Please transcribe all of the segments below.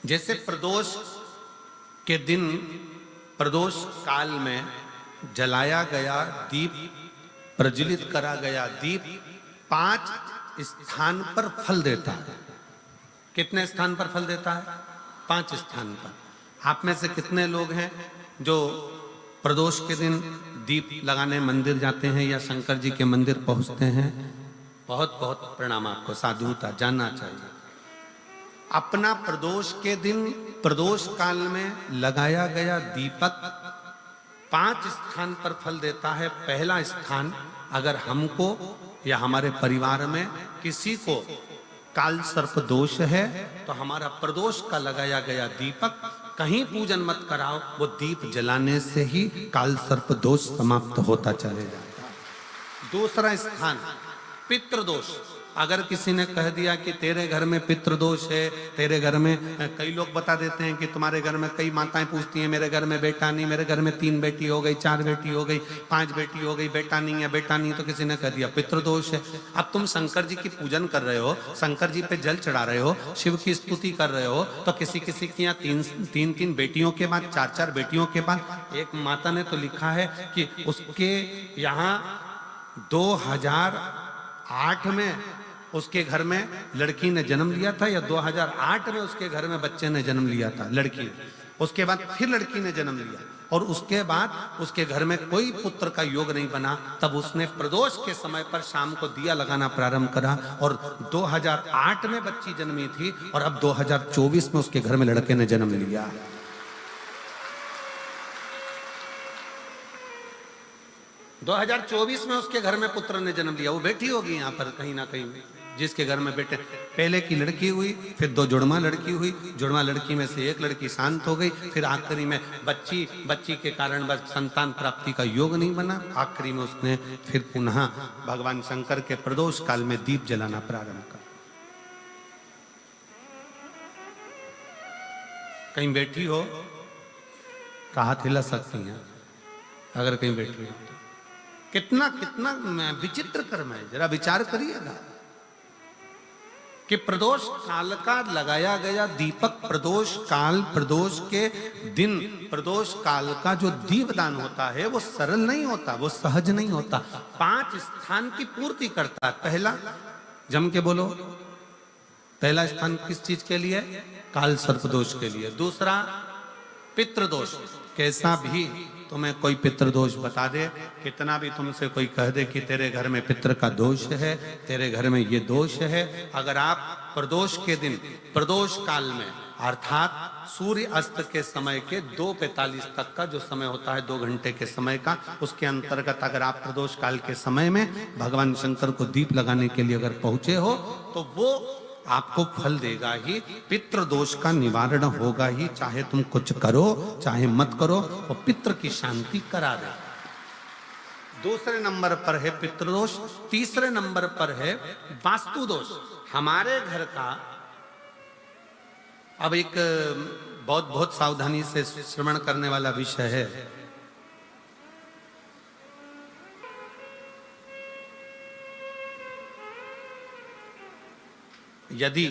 जैसे प्रदोष के दिन प्रदोष काल में जलाया गया दीप, प्रज्वलित करा गया दीप 5 स्थान पर फल देता है। कितने स्थान पर फल देता है? 5 स्थान पर। आप में से कितने लोग हैं जो प्रदोष के दिन दीप लगाने मंदिर जाते हैं या शंकर जी के मंदिर पहुंचते हैं? बहुत बहुत प्रणाम आपको, साधुता जानना चाहिए। अपना प्रदोष के दिन प्रदोष काल में लगाया गया दीपक 5 स्थान पर फल देता है। पहला स्थान, अगर हमको या हमारे परिवार में किसी को काल सर्प दोष है तो हमारा प्रदोष का लगाया गया दीपक कहीं पूजन मत कराओ, वो दीप जलाने से ही काल सर्प दोष समाप्त होता चले जाता है। दूसरा स्थान, पितृदोष। अगर किसी ने कह दिया कि तेरे घर में पितृदोष है, तेरे घर में, कई लोग बता देते हैं कि तुम्हारे घर में, कई माताएं पूछती हैं मेरे घर में बेटा नहीं, मेरे घर में 3 बेटी हो गई, 4 बेटी हो गई, 5 बेटी हो गई, बेटा नहीं है, बेटा नहीं, तो किसी ने कह दिया पितृदोष है। अब तुम शंकर जी की पूजन कर रहे हो, शंकर जी पे जल चढ़ा रहे हो, शिव की स्तुति कर रहे हो, तो किसी किसी की यहाँ 3 बेटियों के बाद, 4 बेटियों के बाद, एक माता ने तो लिखा है कि उसके यहाँ 2008 में उसके घर में लड़की ने जन्म लिया था, या 2008 में उसके घर में बच्चे ने जन्म लिया था, लड़की ने। उसके बाद फिर लड़की ने जन्म लिया और उसके बाद उसके घर में कोई पुत्र का योग नहीं बना। तब उसने प्रदोष के समय पर शाम को दिया लगाना प्रारंभ करा और 2008 में बच्ची जन्मी थी और अब 2024 में उसके घर में लड़के ने जन्म लिया। दो 2024 में उसके घर में पुत्र ने जन्म लिया। वो बेटी होगी यहाँ पर कहीं ना कहीं, जिसके घर में बेटे, पहले की लड़की हुई, फिर 2 जुड़वा लड़की हुई, जुड़वा लड़की में से एक लड़की शांत हो गई, फिर आखिरी में बच्ची के कारण बस संतान प्राप्ति का योग नहीं बना। आखिरी में उसने फिर पुनः भगवान शंकर के प्रदोष काल में दीप जलाना प्रारंभ कर। कहीं बैठी हो तो हाथ हिला सकती हैं, अगर कहीं बैठी हो। कितना कितना विचित्र कर्म है, जरा विचार करिएगा कि प्रदोष काल का लगाया गया दीपक, प्रदोष काल, प्रदोष के दिन, प्रदोष काल का जो दीपदान होता है वो सरल नहीं होता, वो सहज नहीं होता। 5 स्थान की पूर्ति करता है। पहला, जम के बोलो, पहला स्थान किस चीज के लिए? काल सर्प दोष के लिए। दूसरा, पितृदोष। कैसा भी तुम्हें कोई पितृदोष बता दे, कितना भी तुमसे कोई कह दे कि तेरे घर में पितृ का दोष है, तेरे घर में ये दोष है, अगर आप प्रदोष के दिन, प्रदोष काल में, अर्थात सूर्य अस्त के समय के 2:45 तक का जो समय होता है, 2 घंटे के समय का, उसके अंतर्गत अगर आप प्रदोष काल के समय में भगवान शंकर को दीप लगाने के लिए अगर पहुंचे हो तो वो आपको फल देगा ही, पितृदोष का निवारण होगा ही। चाहे तुम कुछ करो चाहे मत करो, वो पितृ की शांति करा दे। दूसरे नंबर पर है पितृदोष। तीसरे नंबर पर है वास्तु दोष। हमारे घर का, अब एक बहुत सावधानी से श्रवण करने वाला विषय है। यदि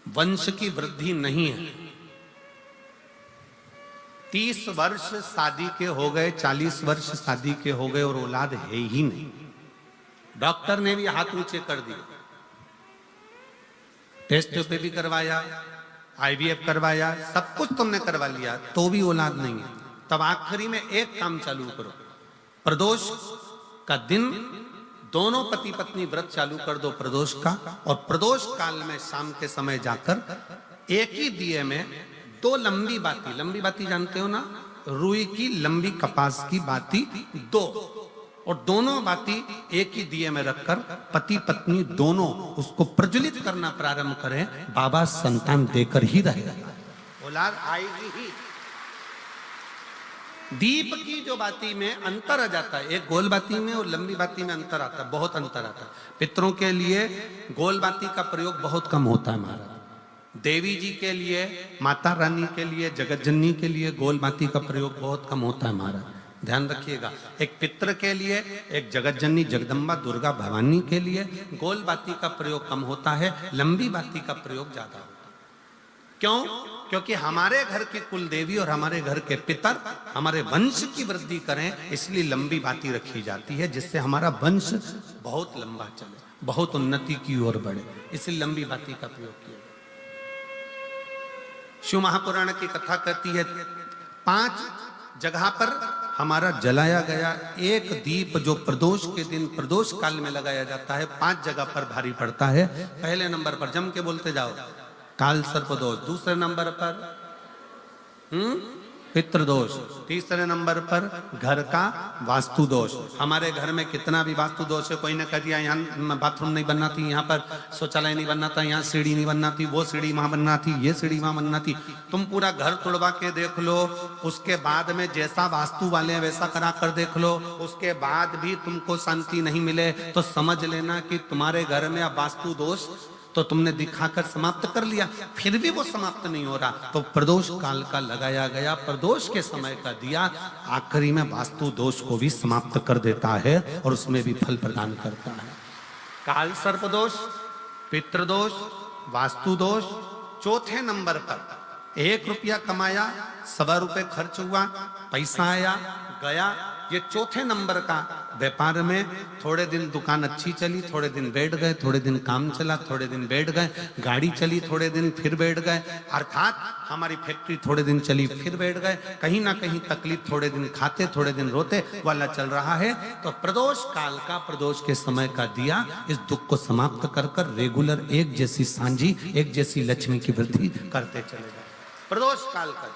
वंश की वृद्धि नहीं है, 30 वर्ष शादी के हो गए, 40 वर्ष शादी के हो गए और औलाद है ही नहीं, डॉक्टर ने भी हाथ ऊंचे कर दिए, टेस्ट पे भी करवाया, IVF करवाया, सब कुछ तुमने करवा लिया, तो भी औलाद नहीं है, तब आखिरी में एक काम चालू करो। प्रदोष का दिन दोनों पति पत्नी व्रत चालू कर दो प्रदोष का, और प्रदोष काल में शाम के समय जाकर एक ही दिए में 2 लंबी बाती जानते हो ना, रुई की लंबी कपास की बाती 2, और दोनों बाती एक ही दिए में रखकर पति पत्नी दोनों उसको प्रज्वलित करना प्रारंभ करें। बाबा संतान देकर ही रहेगा, औलाद आएगी ही। दीप की जो बाती में अंतर आ जाता है, एक गोल बाती में और लंबी बाती में अंतर आता है, बहुत अंतर आता है। पितरों के लिए गोल बाती का प्रयोग बहुत कम होता है महाराज। देवी जी के लिए, माता रानी के लिए, जगत जननी के लिए गोल बाती का प्रयोग बहुत कम होता है महाराज। ध्यान रखिएगा। एक पितृ के लिए, एक जगत जननी जगदम्बा दुर्गा भवानी के लिए गोल बाती का प्रयोग कम होता है, लंबी बाती का प्रयोग ज्यादा होता है। क्यों? क्योंकि हमारे घर की कुल देवी और हमारे घर के पितर हमारे वंश की वृद्धि करें, इसलिए लंबी बाती रखी जाती है, जिससे हमारा वंश बहुत लंबा चले, बहुत उन्नति की ओर बढ़े, इसलिए लंबी बाती का प्रयोग किया। शिव महापुराण की कथा कहती है 5 जगह पर हमारा जलाया गया एक दीप जो प्रदोष के दिन प्रदोष काल में लगाया जाता है, 5 जगह पर भारी पड़ता है। पहले नंबर पर जम के बोलते जाओ, काल सर्पदोष। दूसरे नंबर पर पितृदोष। तीसरे नंबर पर घर का वास्तु दोष। हमारे घर में कितना भी वास्तु दोष है, कोई ने कह दिया यहाँ बाथरूम नहीं बनना थी, यहाँ पर शौचालय नहीं बनना था, यहाँ सीढ़ी नहीं बनना थी, वो सीढ़ी वहां बनना थी, ये सीढ़ी वहां बनना थी। तुम पूरा घर तोड़वा के देख लो, उसके बाद में जैसा वास्तु वाले वैसा करा कर देख लो, उसके बाद भी तुमको शांति नहीं मिले तो समझ लेना कि तुम्हारे घर में अब वास्तु दोष तो तुमने दिखाकर समाप्त कर लिया, फिर भी वो समाप्त नहीं हो रहा, तो प्रदोष काल का लगाया गया प्रदोष के समय का दिया आखिरी में वास्तु दोष को भी समाप्त कर देता है और उसमें भी फल प्रदान करता है। काल सर्प दोष, पितृदोष, वास्तु दोष। चौथे नंबर पर 1 रुपया कमाया, 1.25 रुपये खर्च हुआ, पैसा आया गया, ये चौथे नंबर का। व्यापार में थोड़े दिन दुकान अच्छी चली, थोड़े दिन बैठ गए, थोड़े दिन काम चला, थोड़े दिन बैठ गए, गाड़ी चली थोड़े दिन फिर बैठ गए, अर्थात हमारी फैक्ट्री थोड़े दिन चली फिर बैठ गए, कहीं ना कहीं तकलीफ, थोड़े दिन खाते थोड़े दिन रोते वाला चल रहा है। तो प्रदोष काल का प्रदोष के समय का दिया इस दुख को समाप्त कर कर रेगुलर एक जैसी सांझी, एक जैसी लक्ष्मी की वृद्धि करते चले गए, प्रदोष काल का।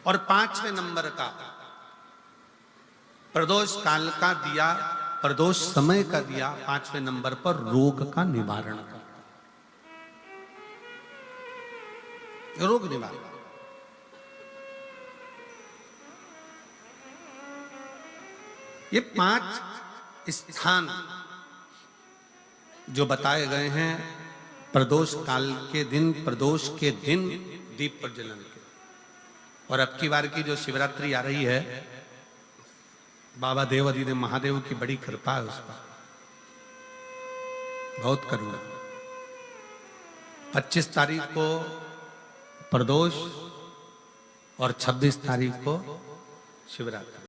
और 5वें नंबर का प्रदोष काल का दिया, प्रदोष समय का दिया 5वें नंबर पर रोग का निवारण का, रोग निवारण। ये 5 स्थान जो बताए गए हैं प्रदोष काल के दिन, प्रदोष के दिन दीप प्रज्वलन के। और अब की बार की जो शिवरात्रि आ रही है, बाबा देव अधिदेव महादेव की बड़ी कृपा है उस पर, बहुत करुणा। 25 तारीख को प्रदोष और 26 तारीख को शिवरात्रि।